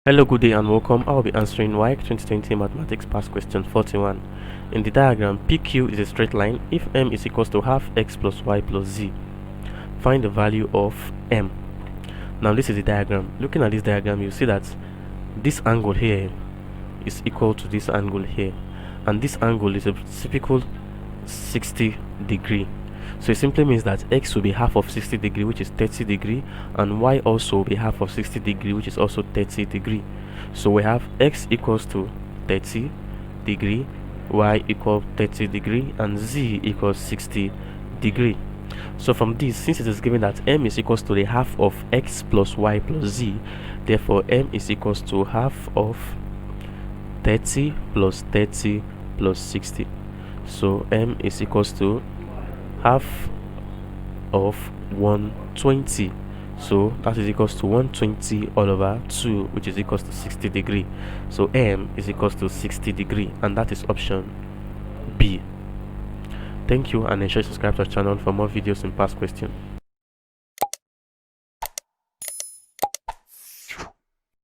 Hello, good day and welcome. I will be answering WAEC 2020 Mathematics Past Question 41. In the diagram, PQ is a straight line if m is equals to half x plus y plus z. Find the value of m. Now this is the diagram. Looking at this diagram, you see that this angle here is equal to this angle here, and this angle is a typical 60 degree. So it simply means that x will be half of 60 degree, which is 30 degree, and y also will be half of 60 degree, which is also 30 degree. So we have x equals to 30 degree, y equal 30 degree, and z equals 60 degree. So from this, since it is given that m is equals to the half of x plus y plus z, therefore m is equals to half of 30 plus 30 plus 60. So m is equals to half of 120, so that is equals to 120 all over 2, which is equals to 60 degree. So m is equals to 60 degree, and that is option B. Thank you, and ensure you subscribe to our channel for more videos in past questions.